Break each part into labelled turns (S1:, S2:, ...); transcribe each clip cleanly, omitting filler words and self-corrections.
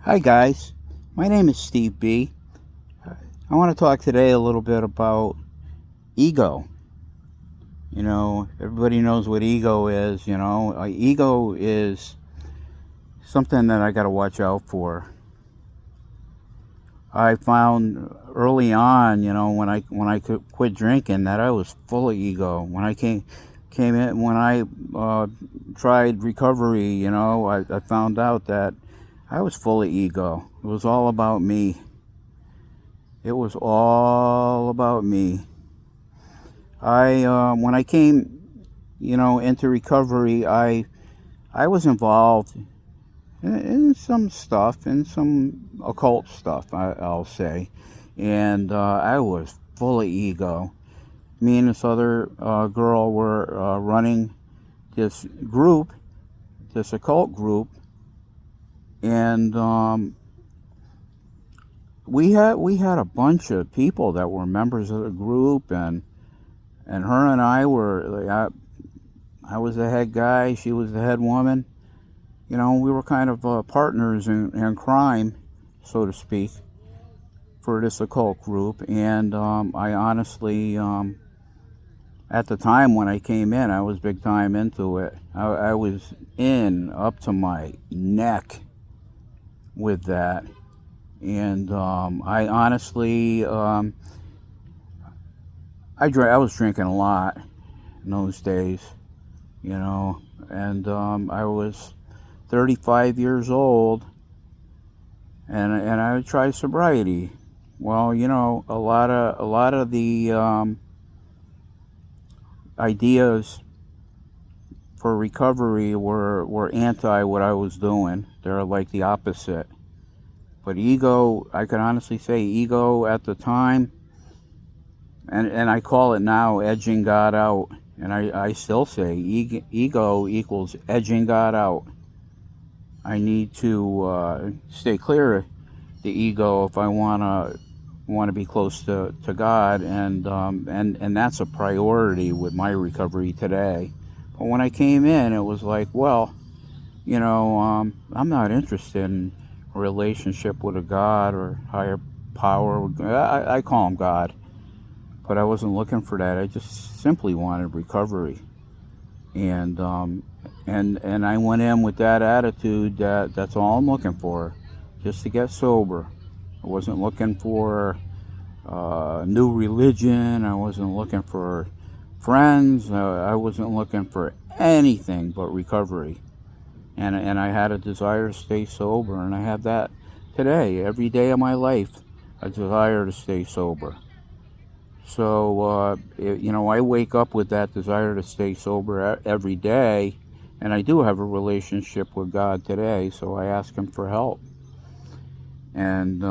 S1: Hi, guys. My name is Steve B. I want to talk today a little bit about ego. Everybody knows what ego is. Ego is something that I got to watch out for. I found early on, when I quit drinking, that I was full of ego. When I came in, when I tried recovery, I found out that I was full of ego. It was all about me. It was all about me. When I came, into recovery, I was involved in some stuff, in some occult stuff, I'll say, and I was full of ego. Me and this other girl were running this group, this occult group, and we had a bunch of people that were members of the group, and her and I were like, I was the head guy, she was the head woman. We were kind of partners in crime, so to speak, for this occult group. And I honestly, at the time when I came in, I was big time into it. I was in up to my neck with that. And I honestly, I was drinking a lot in those days, and I was 35 years old, and I would try sobriety. Well, a lot of the ideas for recovery were anti what I was doing. They're like the opposite. But ego, I can honestly say, ego at the time, and I call it now edging God out. And I still say ego equals edging God out. I need to stay clear of the ego if I want to be close to God, and that's a priority with my recovery today. But when I came in, it was like, well, I'm not interested in a relationship with a God or higher power. I call him God, but I wasn't looking for that. I just simply wanted recovery, and and I went in with that attitude that that's all I'm looking for, just to get sober. I wasn't looking for new religion. I wasn't looking for friends. I wasn't looking for anything but recovery. And I had a desire to stay sober, and I have that today, every day of my life, a desire to stay sober. So, I wake up with that desire to stay sober every day, and I do have a relationship with God today, so I ask Him for help. And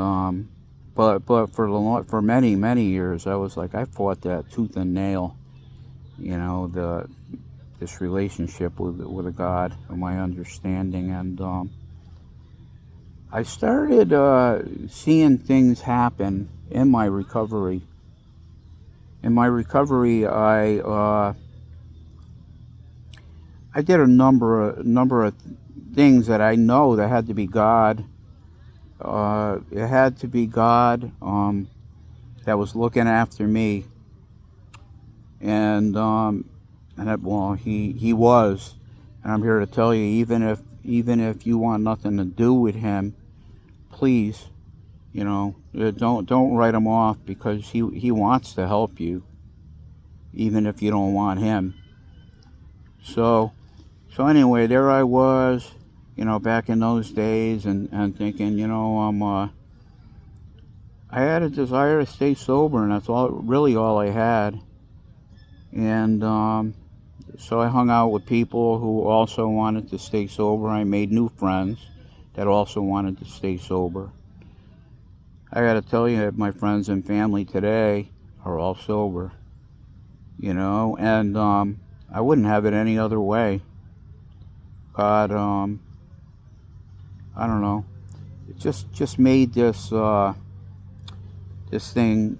S1: but for many years, I was like, I fought that tooth and nail, this relationship with a God, of my understanding, and I started seeing things happen in my recovery. In my recovery, I did a number of things that I know that had to be God. It had to be God that was looking after me, and he was, and I'm here to tell you, even if you want nothing to do with him, please, don't write him off, because he wants to help you, even if you don't want him. So anyway, there I was, back in those days, and thinking, I had a desire to stay sober, and that's all I had. And so I hung out with people who also wanted to stay sober. I made new friends that also wanted to stay sober. I got to tell you, my friends and family today are all sober, and I wouldn't have it any other way. God, I don't know, it just made this thing,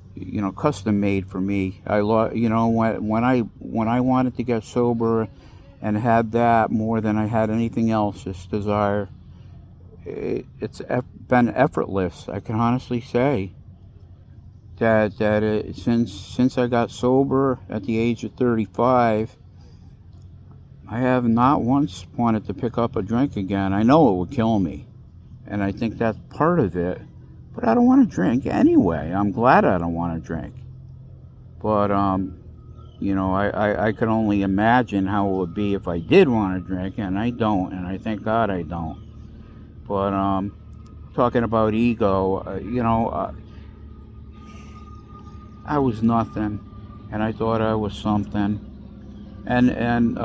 S1: custom made for me. When I wanted to get sober and had that more than I had anything else, this desire, it's been effortless. I can honestly say that since I got sober at the age of 35, I have not once wanted to pick up a drink again. I know it would kill me, and I think that's part of it. But I don't want to drink anyway. I'm glad I don't want to drink. But I could only imagine how it would be if I did want to drink, and I don't, and I thank God I don't. But talking about ego, I was nothing, and I thought I was something, and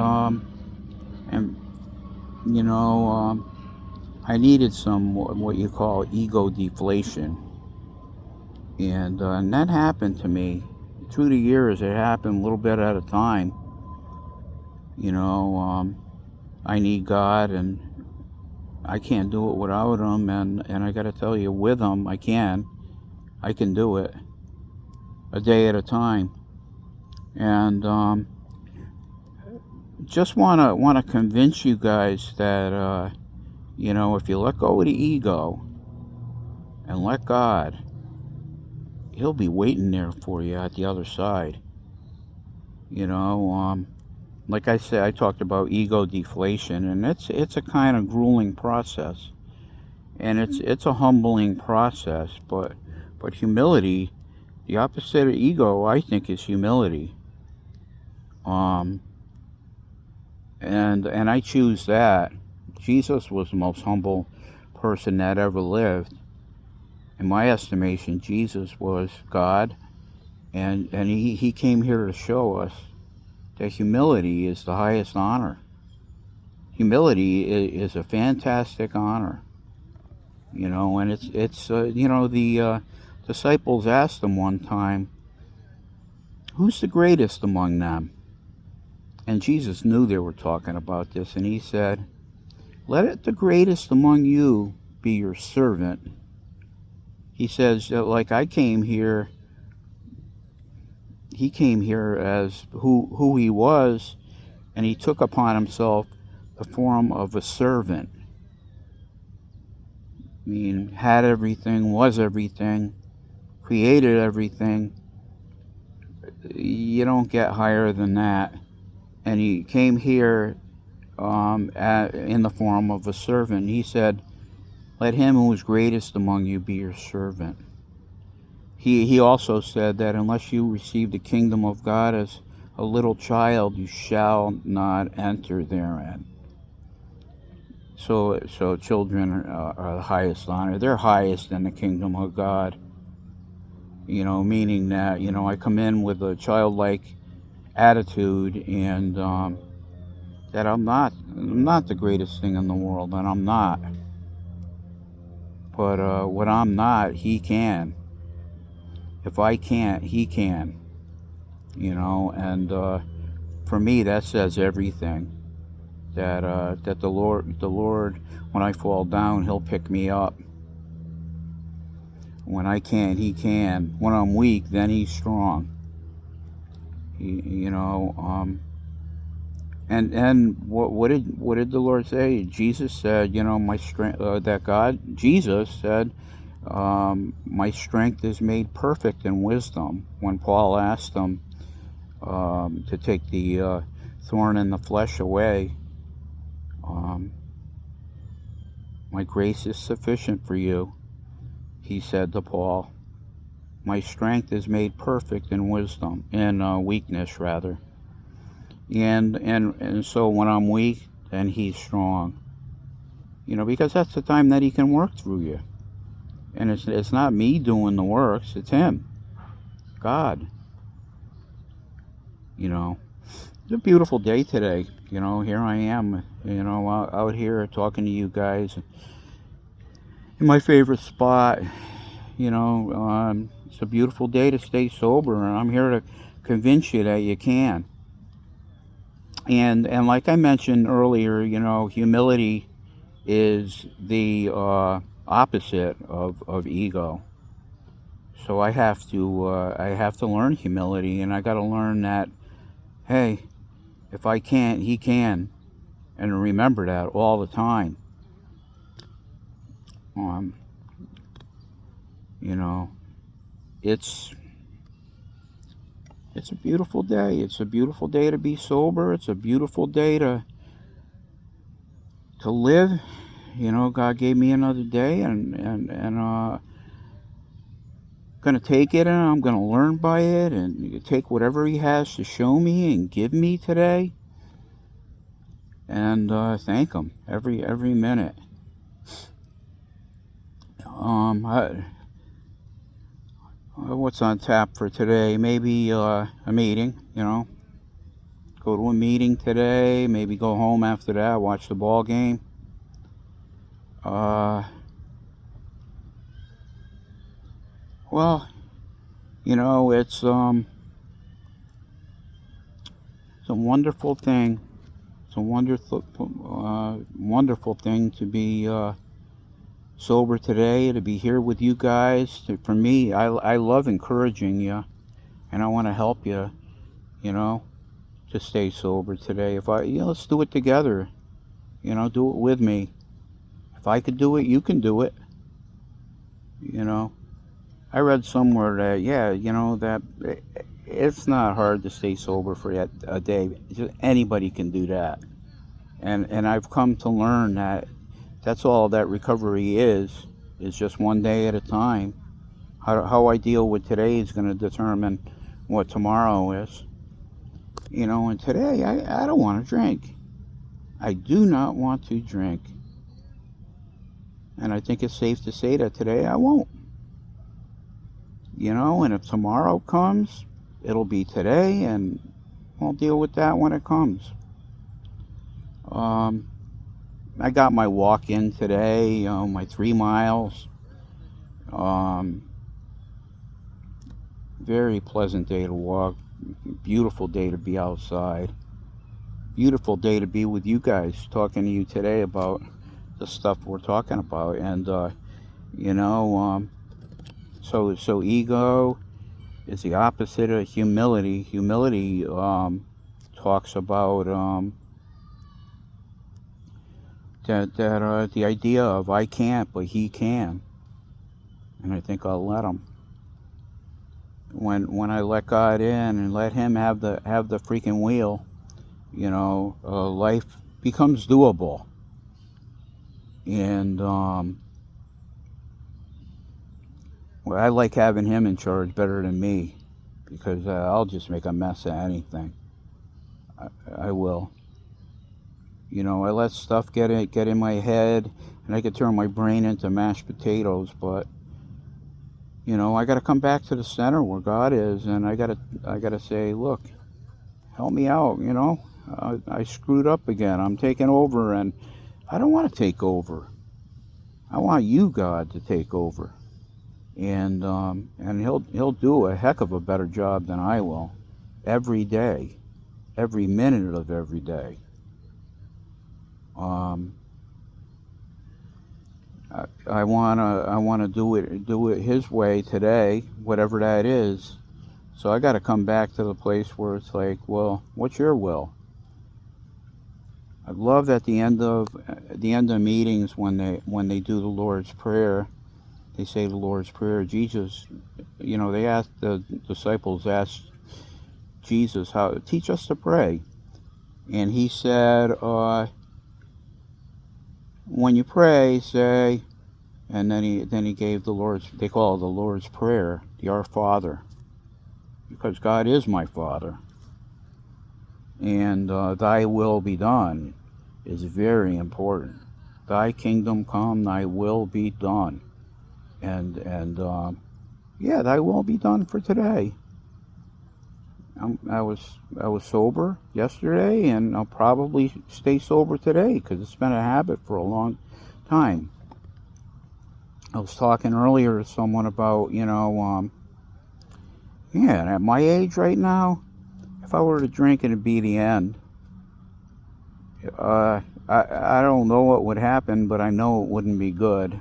S1: I needed some what you call ego deflation, and that happened to me through the years. It happened a little bit at a time. I need God, and I can't do it without Him, and I got to tell you, with Him, I can do it a day at a time, and just wanna convince you guys that if you let go of the ego and let God, He'll be waiting there for you at the other side. Like I said, I talked about ego deflation, and it's a kind of grueling process, and it's a humbling process. But humility, the opposite of ego, I think, is humility. And I choose that. Jesus was the most humble person that ever lived. In my estimation, Jesus was God, and he came here to show us that humility is the highest honor. Humility is a fantastic honor, and it's the disciples asked him one time, "Who's the greatest among them?" And Jesus knew they were talking about this, and he said, "Let it the greatest among you be your servant." He says, like I came here, he came here as who he was, and he took upon himself the form of a servant. I mean, had everything, was everything, created everything. You don't get higher than that. And he came here in the form of a servant. He said, "Let him who is greatest among you be your servant." He also said that unless you receive the kingdom of God as a little child, you shall not enter therein. So children are the highest honor. They're highest in the kingdom of God. Meaning that, I come in with a childlike attitude, and that I'm not the greatest thing in the world, and I'm not. But what I'm not, He can. If I can't, He can. And for me, that says everything. That the Lord, when I fall down, He'll pick me up. When I can't, He can. When I'm weak, then He's strong. And what did the Lord say? Jesus said, my strength. Jesus said, my strength is made perfect in wisdom. When Paul asked him to take the thorn in the flesh away, my grace is sufficient for you, he said to Paul. My strength is made perfect in wisdom, in weakness rather. And so when I'm weak, then He's strong. Because that's the time that He can work through you. And it's not me doing the works, it's Him, God. It's a beautiful day today. Here I am, out here talking to you guys in my favorite spot. It's a beautiful day to stay sober, and I'm here to convince you that you can. And like I mentioned earlier, humility is the opposite of ego. So I have to learn humility, and I got to learn that, hey, if I can't, He can, and remember that all the time. Um, you know, it's it's a beautiful day. It's a beautiful day to be sober. It's a beautiful day to live. You know, God gave me another day, and gonna take it, and I'm gonna learn by it, and take whatever He has to show me and give me today, and thank Him every minute. What's on tap for today? Maybe a meeting. You know, go to a meeting today. Maybe go home after that. Watch the ball game. Well, you know, it's a wonderful thing. It's a wonderful thing to be sober today, to be here with you guys. For me, I love encouraging you, and I want to help you. You know, to stay sober today. Let's do it together. You know, do it with me. If I could do it, you can do it. You know, I read somewhere that that it's not hard to stay sober for a day. Just anybody can do that, and I've come to learn that that's all that recovery is just one day at a time. How I deal with today is going to determine what tomorrow is. You know, and today I don't want to drink. I do not want to drink. And I think it's safe to say that today I won't. You know, and if tomorrow comes, it'll be today, and I'll deal with that when it comes. I got my walk in today, my 3 miles. Very pleasant day to walk. Beautiful day to be outside. Beautiful day to be with you guys, talking to you today about the stuff we're talking about. And so ego is the opposite of humility. Humility talks about the idea of I can't, but He can, and I think I'll let Him. When I let God in and let Him have the freaking wheel, you know, life becomes doable. And well, I like having Him in charge better than me, because I'll just make a mess of anything. I will. You know, I let stuff get in my head, and I could turn my brain into mashed potatoes. But you know, I got to come back to the center where God is, and I gotta say, look, help me out. You know, I screwed up again. I'm taking over, and I don't want to take over. I want you, God, to take over, and He'll do a heck of a better job than I will, every day, every minute of every day. I wanna do it His way today, whatever that is. So I got to come back to the place where it's like, well, what's your will? I love at the end of meetings when they do the Lord's Prayer, they say the Lord's Prayer. Jesus, you know, the disciples asked Jesus, how teach us to pray, and He said, when you pray, say, and then he gave they call it the Lord's Prayer, the Our Father, because God is my Father, and Thy will be done is very important. Thy kingdom come, Thy will be done, and Thy will be done for today. I was sober yesterday, and I'll probably stay sober today because it's been a habit for a long time. I was talking earlier to someone about, you know, at my age right now, if I were to drink, it'd be the end. I don't know what would happen, but I know it wouldn't be good,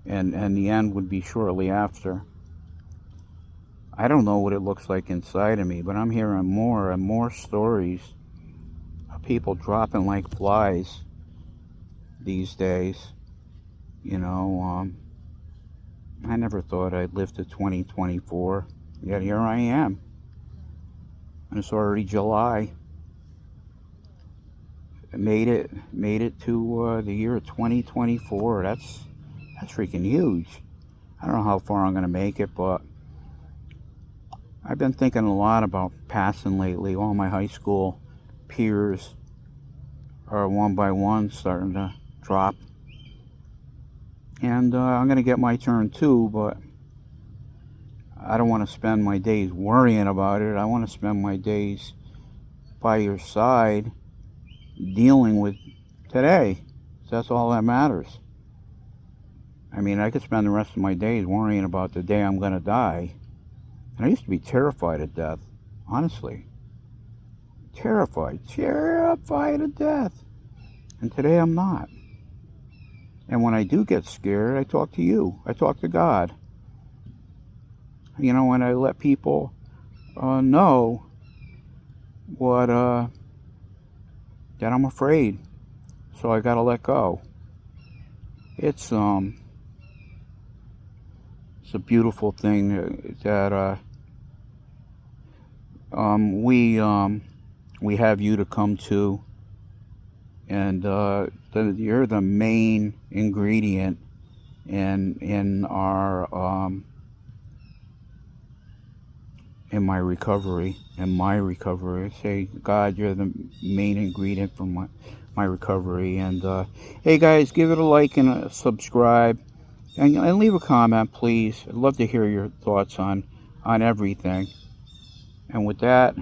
S1: and the end would be shortly after. I don't know what it looks like inside of me, but I'm hearing more and more stories of people dropping like flies these days. You know, I never thought I'd live to 2024, yet here I am. And it's already July. I made it to the year 2024. That's freaking huge. I don't know how far I'm gonna make it, but I've been thinking a lot about passing lately. All my high school peers are one by one starting to drop. And I'm going to get my turn too, but I don't want to spend my days worrying about it. I want to spend my days by your side dealing with today. So that's all that matters. I mean, I could spend the rest of my days worrying about the day I'm going to die. And I used to be terrified of death, honestly. Terrified of death. And today I'm not. And when I do get scared, I talk to you. I talk to God. You know, when I let people know what that I'm afraid, so I gotta let go. It's a beautiful thing that we have you to come to, and you're the main ingredient in our in my recovery. I say, God, you're the main ingredient for my recovery. And hey guys, give it a like and a subscribe, and leave a comment, please. I'd love to hear your thoughts on everything. And with that,